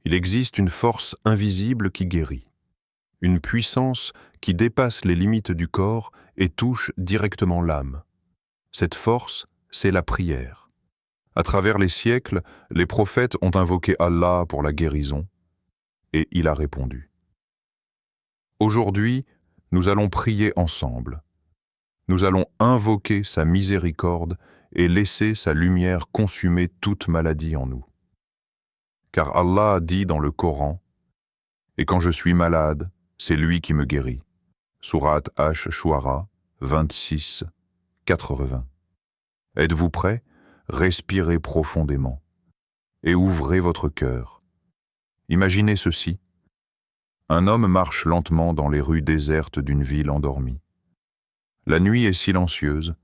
Il existe une force invisible qui guérit, une puissance qui dépasse les limites du corps et touche directement l'âme. Cette force, c'est la prière. À travers les siècles, les prophètes ont invoqué Allah pour la guérison, et il a répondu. Aujourd'hui, nous allons prier ensemble. Nous allons invoquer sa miséricorde et laisser sa lumière consumer toute maladie en nous. Car Allah a dit dans le Coran, « Et quand je suis malade, c'est lui qui me guérit. » Sourate Ash-Shu'ara 26, 80. Êtes-vous prêts? Respirez profondément et ouvrez votre cœur. Imaginez ceci. Un homme marche lentement dans les rues désertes d'une ville endormie. La nuit est silencieuse,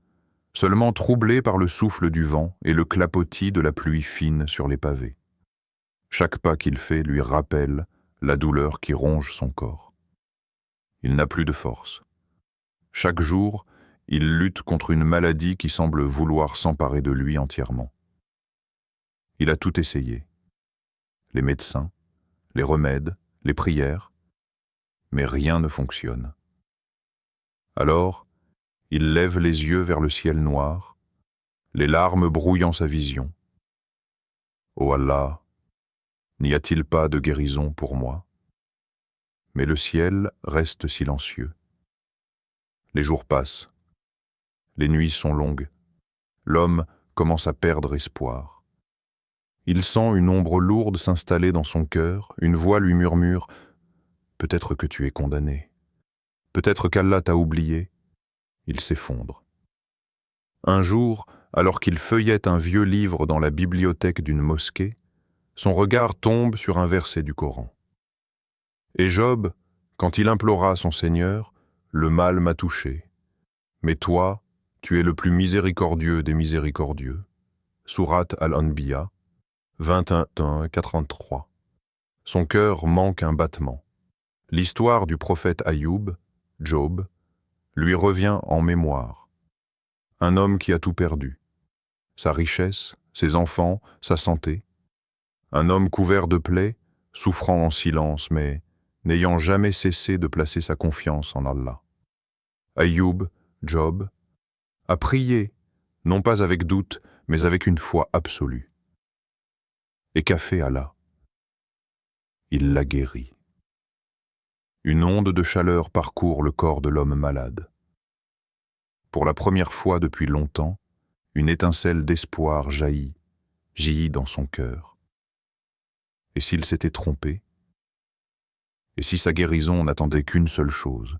seulement troublée par le souffle du vent et le clapotis de la pluie fine sur les pavés. Chaque pas qu'il fait lui rappelle la douleur qui ronge son corps. Il n'a plus de force. Chaque jour, il lutte contre une maladie qui semble vouloir s'emparer de lui entièrement. Il a tout essayé. Les médecins, les remèdes, les prières, mais rien ne fonctionne. Alors, il lève les yeux vers le ciel noir, les larmes brouillant sa vision. Ô Allah, n'y a-t-il pas de guérison pour moi? Mais le ciel reste silencieux. Les jours passent. Les nuits sont longues. L'homme commence à perdre espoir. Il sent une ombre lourde s'installer dans son cœur, une voix lui murmure « Peut-être que tu es condamné. Peut-être qu'Allah t'a oublié. » Il s'effondre. Un jour, alors qu'il feuillette un vieux livre dans la bibliothèque d'une mosquée, son regard tombe sur un verset du Coran. Et Job, quand il implora son Seigneur, « Le mal m'a touché. Mais toi, tu es le plus miséricordieux des miséricordieux. » Sourate Al-Anbiya, 21-43. Son cœur manque un battement. L'histoire du prophète Ayoub, Job, lui revient en mémoire. Un homme qui a tout perdu. Sa richesse, ses enfants, sa santé. Un homme couvert de plaies, souffrant en silence, mais n'ayant jamais cessé de placer sa confiance en Allah. Ayoub, Job, a prié, non pas avec doute, mais avec une foi absolue. Et qu'a fait Allah? Il l'a guéri. Une onde de chaleur parcourt le corps de l'homme malade. Pour la première fois depuis longtemps, une étincelle d'espoir jaillit dans son cœur. Et s'il s'était trompé? Et si sa guérison n'attendait qu'une seule chose,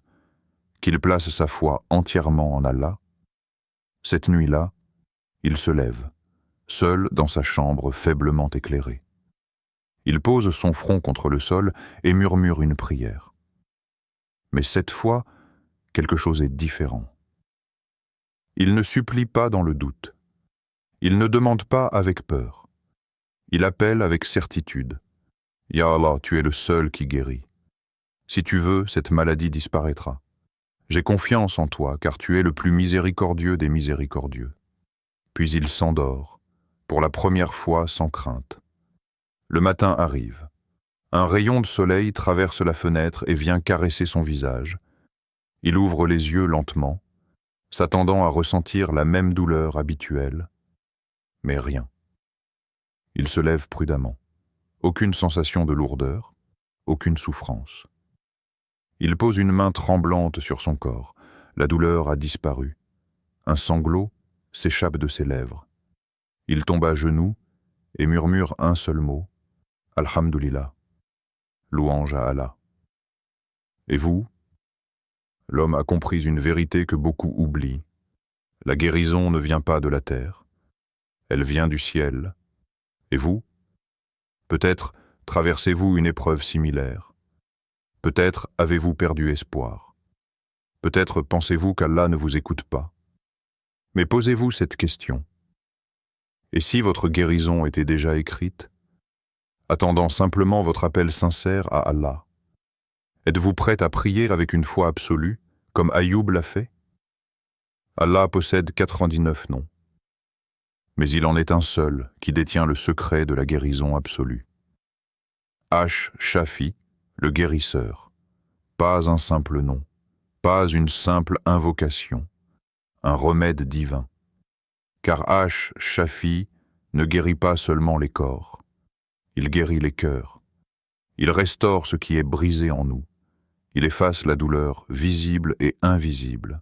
qu'il place sa foi entièrement en Allah? Cette nuit-là, il se lève, seul dans sa chambre faiblement éclairée. Il pose son front contre le sol et murmure une prière. Mais cette fois, quelque chose est différent. Il ne supplie pas dans le doute. Il ne demande pas avec peur. Il appelle avec certitude. « Ya Allah, tu es le seul qui guérit. Si tu veux, cette maladie disparaîtra. J'ai confiance en toi, car tu es le plus miséricordieux des miséricordieux. » Puis il s'endort, pour la première fois sans crainte. Le matin arrive. Un rayon de soleil traverse la fenêtre et vient caresser son visage. Il ouvre les yeux lentement, s'attendant à ressentir la même douleur habituelle, mais rien. Il se lève prudemment. Aucune sensation de lourdeur, aucune souffrance. Il pose une main tremblante sur son corps. La douleur a disparu. Un sanglot s'échappe de ses lèvres. Il tombe à genoux et murmure un seul mot, « Alhamdulillah », louange à Allah. Et vous? L'homme a compris une vérité que beaucoup oublient. La guérison ne vient pas de la terre. Elle vient du ciel. Et vous? Peut-être traversez-vous une épreuve similaire. Peut-être avez-vous perdu espoir. Peut-être pensez-vous qu'Allah ne vous écoute pas. Mais posez-vous cette question. Et si votre guérison était déjà écrite, attendant simplement votre appel sincère à Allah? Êtes-vous prête à prier avec une foi absolue, comme Ayoub l'a fait? Allah possède 99 noms. Mais il en est un seul qui détient le secret de la guérison absolue. Shafi, le guérisseur. Pas un simple nom, pas une simple invocation, un remède divin. Car Shafi ne guérit pas seulement les corps, il guérit les cœurs. Il restaure ce qui est brisé en nous. Il efface la douleur visible et invisible.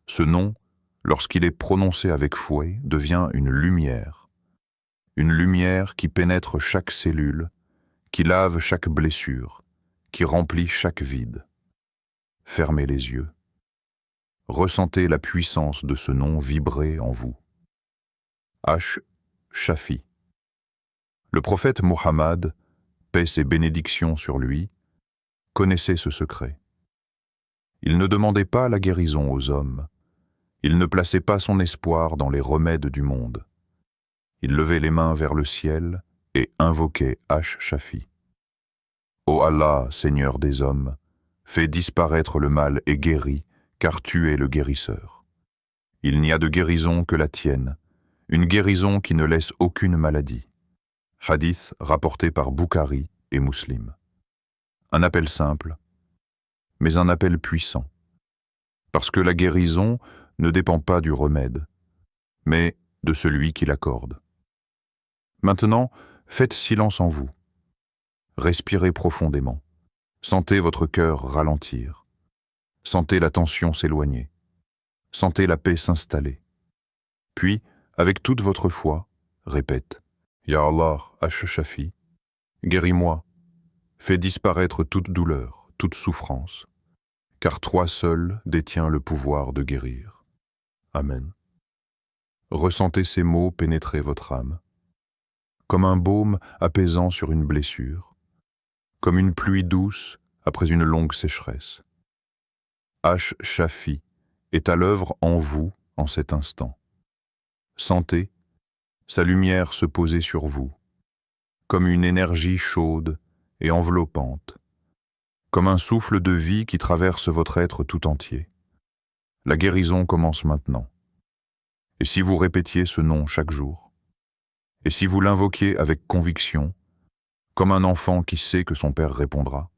Ce nom, lorsqu'il est prononcé avec fouet, devient une lumière qui pénètre chaque cellule, qui lave chaque blessure, qui remplit chaque vide. Fermez les yeux. Ressentez la puissance de ce nom vibrer en vous. Shafi. Le prophète Muhammad, paix et bénédictions sur lui, connaissait ce secret. Il ne demandait pas la guérison aux hommes. Il ne plaçait pas son espoir dans les remèdes du monde. Il levait les mains vers le ciel et invoquait Shafi. Ô Allah, Seigneur des hommes, fais disparaître le mal et guéris, car tu es le guérisseur. Il n'y a de guérison que la tienne, une guérison qui ne laisse aucune maladie. Hadith rapporté par Bukhari et Muslim. Un appel simple, mais un appel puissant. Parce que la guérison ne dépend pas du remède, mais de celui qui l'accorde. Maintenant, faites silence en vous. Respirez profondément. Sentez votre cœur ralentir. Sentez la tension s'éloigner. Sentez la paix s'installer. Puis, avec toute votre foi, répète « Ya Allah, Shafi, guéris-moi, fais disparaître toute douleur, toute souffrance, car toi seul détiens le pouvoir de guérir. Amen. » Ressentez ces mots pénétrer votre âme, comme un baume apaisant sur une blessure, comme une pluie douce après une longue sécheresse. Shafi est à l'œuvre en vous en cet instant. Sentez sa lumière se poser sur vous, comme une énergie chaude et enveloppante, comme un souffle de vie qui traverse votre être tout entier. La guérison commence maintenant. Et si vous répétiez ce nom chaque jour, et si vous l'invoquiez avec conviction, comme un enfant qui sait que son père répondra,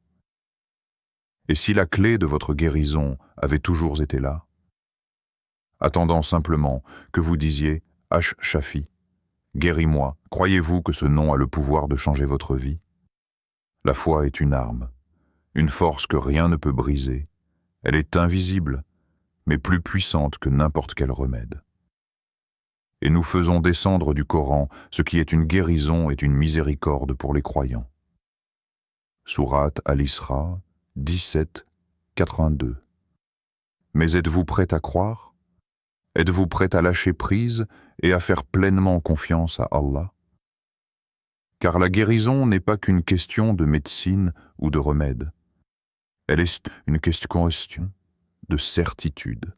et si la clé de votre guérison avait toujours été là, attendant simplement que vous disiez « Shafi, guéris-moi », croyez-vous que ce nom a le pouvoir de changer votre vie? La foi est une arme, une force que rien ne peut briser. Elle est invisible, mais plus puissante que n'importe quel remède. Et nous faisons descendre du Coran ce qui est une guérison et une miséricorde pour les croyants. Sourate Al-Isra 17, 82. Mais êtes-vous prêt à croire? Êtes-vous prêt à lâcher prise et à faire pleinement confiance à Allah? Car la guérison n'est pas qu'une question de médecine ou de remède. Elle est une question de certitude.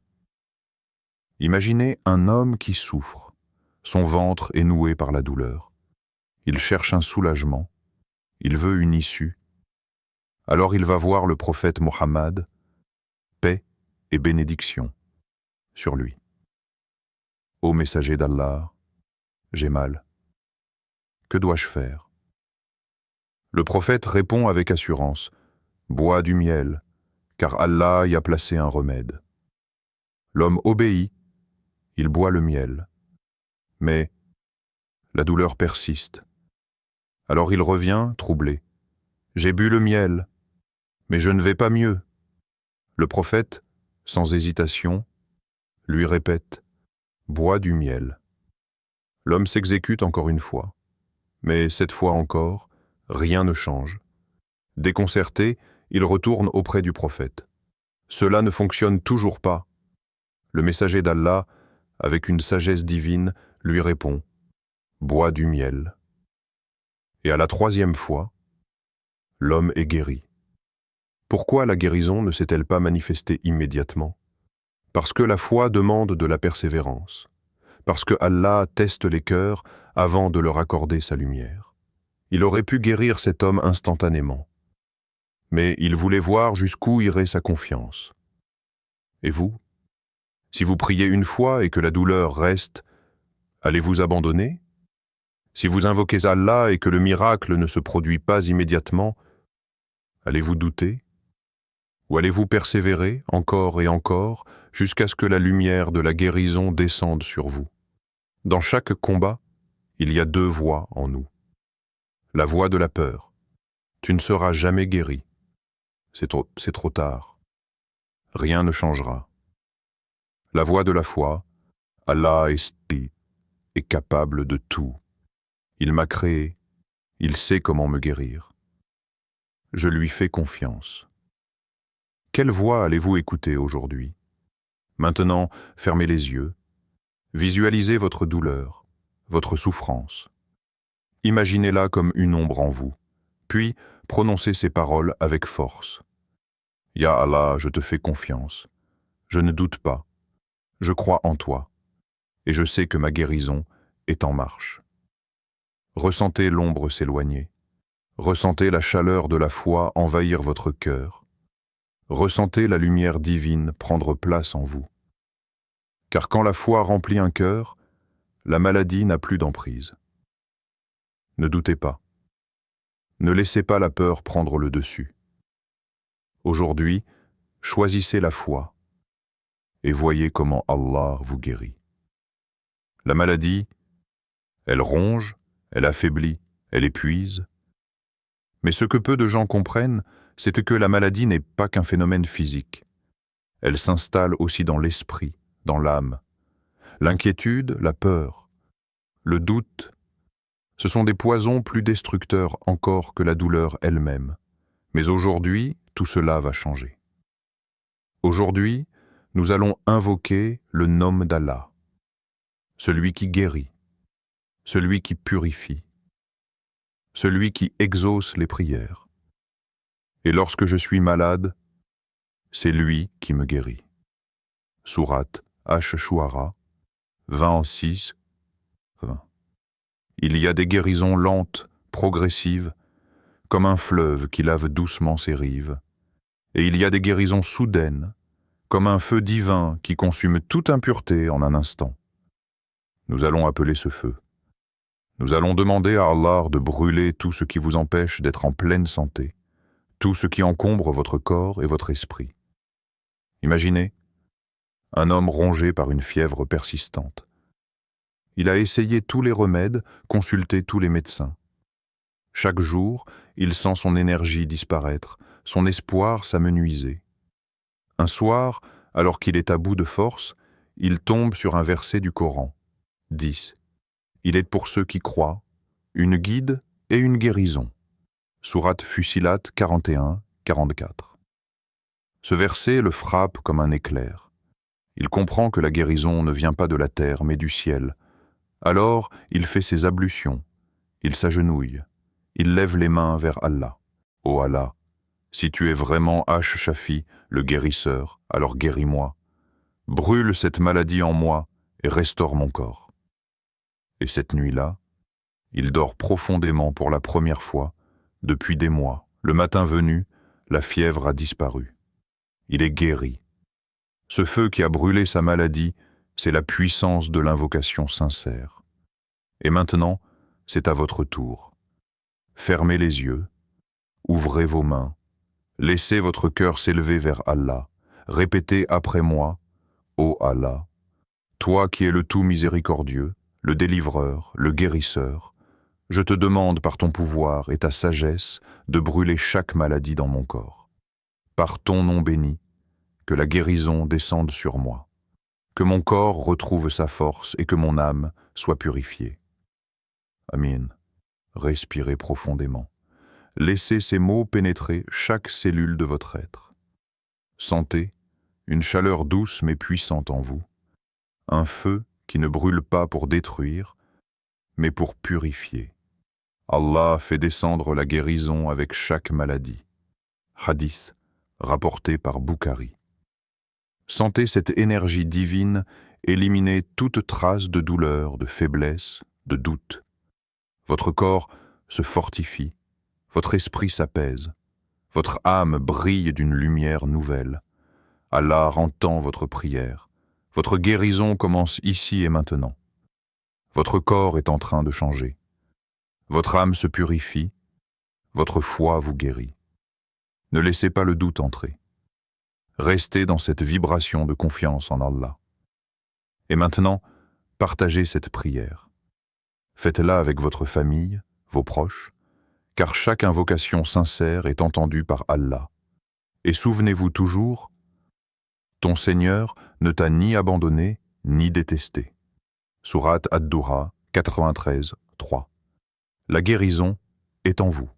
Imaginez un homme qui souffre. Son ventre est noué par la douleur. Il cherche un soulagement. Il veut une issue. Alors il va voir le prophète Muhammad, paix et bénédiction sur lui. Ô messager d'Allah, j'ai mal. Que dois-je faire? Le prophète répond avec assurance, bois du miel, car Allah y a placé un remède. L'homme obéit, il boit le miel. Mais la douleur persiste. Alors il revient, troublé. J'ai bu le miel, mais je ne vais pas mieux. Le prophète, sans hésitation, lui répète, bois du miel. L'homme s'exécute encore une fois. Mais cette fois encore, rien ne change. Déconcerté, il retourne auprès du prophète. Cela ne fonctionne toujours pas. Le messager d'Allah, avec une sagesse divine, lui répond « Bois du miel ». Et à la troisième fois, l'homme est guéri. Pourquoi la guérison ne s'est-elle pas manifestée immédiatement? Parce que la foi demande de la persévérance. Parce que Allah teste les cœurs avant de leur accorder sa lumière. Il aurait pu guérir cet homme instantanément. Mais il voulait voir jusqu'où irait sa confiance. Et vous? Si vous priez une fois et que la douleur reste, allez-vous abandonner? Si vous invoquez Allah et que le miracle ne se produit pas immédiatement, allez-vous douter? Ou allez-vous persévérer encore et encore jusqu'à ce que la lumière de la guérison descende sur vous? Dans chaque combat, il y a deux voix en nous. La voix de la peur. Tu ne seras jamais guéri. C'est trop tard. Rien ne changera. La voix de la foi. Allah est capable de tout. Il m'a créé. Il sait comment me guérir. Je lui fais confiance. Quelle voix allez-vous écouter aujourd'hui? Maintenant, fermez les yeux. Visualisez votre douleur, votre souffrance. Imaginez-la comme une ombre en vous. Puis, prononcez ces paroles avec force. Ya Allah, je te fais confiance. Je ne doute pas. Je crois en toi. Et je sais que ma guérison est en marche. Ressentez l'ombre s'éloigner. Ressentez la chaleur de la foi envahir votre cœur. Ressentez la lumière divine prendre place en vous. Car quand la foi remplit un cœur, la maladie n'a plus d'emprise. Ne doutez pas. Ne laissez pas la peur prendre le dessus. Aujourd'hui, choisissez la foi et voyez comment Allah vous guérit. La maladie, elle ronge, elle affaiblit, elle épuise. Mais ce que peu de gens comprennent, c'est que la maladie n'est pas qu'un phénomène physique. Elle s'installe aussi dans l'esprit, dans l'âme. L'inquiétude, la peur, le doute, ce sont des poisons plus destructeurs encore que la douleur elle-même. Mais aujourd'hui, tout cela va changer. Aujourd'hui, nous allons invoquer le nom d'Allah, celui qui guérit, celui qui purifie, celui qui exauce les prières. Et lorsque je suis malade, c'est lui qui me guérit. Sourate Ash-Shu'ara, 26, 20. Il y a des guérisons lentes, progressives, comme un fleuve qui lave doucement ses rives. Et il y a des guérisons soudaines, comme un feu divin qui consume toute impureté en un instant. Nous allons appeler ce feu. Nous allons demander à Allah de brûler tout ce qui vous empêche d'être en pleine santé, tout ce qui encombre votre corps et votre esprit. Imaginez un homme rongé par une fièvre persistante. Il a essayé tous les remèdes, consulté tous les médecins. Chaque jour, il sent son énergie disparaître, son espoir s'amenuiser. Un soir, alors qu'il est à bout de force, il tombe sur un verset du Coran. 10. Il est pour ceux qui croient, une guide et une guérison. Sourate Fussilat 41, 44. Ce verset le frappe comme un éclair. Il comprend que la guérison ne vient pas de la terre mais du ciel. Alors, il fait ses ablutions, il s'agenouille, il lève les mains vers Allah. Ô Allah, si tu es vraiment Ash-Shafi, le guérisseur, alors guéris-moi. Brûle cette maladie en moi et restaure mon corps. Et cette nuit-là, il dort profondément pour la première fois depuis des mois. Le matin venu, la fièvre a disparu. Il est guéri. Ce feu qui a brûlé sa maladie, c'est la puissance de l'invocation sincère. Et maintenant, c'est à votre tour. Fermez les yeux, ouvrez vos mains, laissez votre cœur s'élever vers Allah. Répétez après moi, ô Allah, toi qui es le tout miséricordieux, le délivreur, le guérisseur, je te demande par ton pouvoir et ta sagesse de brûler chaque maladie dans mon corps. Par ton nom béni, que la guérison descende sur moi, que mon corps retrouve sa force et que mon âme soit purifiée. Amin. Respirez profondément. Laissez ces mots pénétrer chaque cellule de votre être. Sentez une chaleur douce mais puissante en vous, un feu qui ne brûle pas pour détruire, mais pour purifier. Allah fait descendre la guérison avec chaque maladie. Hadith, rapporté par Bukhari. Sentez cette énergie divine éliminer toute trace de douleur, de faiblesse, de doute. Votre corps se fortifie, votre esprit s'apaise, votre âme brille d'une lumière nouvelle. Allah entend votre prière. Votre guérison commence ici et maintenant. Votre corps est en train de changer. Votre âme se purifie, votre foi vous guérit. Ne laissez pas le doute entrer. Restez dans cette vibration de confiance en Allah. Et maintenant, partagez cette prière. Faites-la avec votre famille, vos proches, car chaque invocation sincère est entendue par Allah. Et souvenez-vous toujours, ton Seigneur ne t'a ni abandonné ni détesté. Sourate Ad-Duha 93, 3. La guérison est en vous.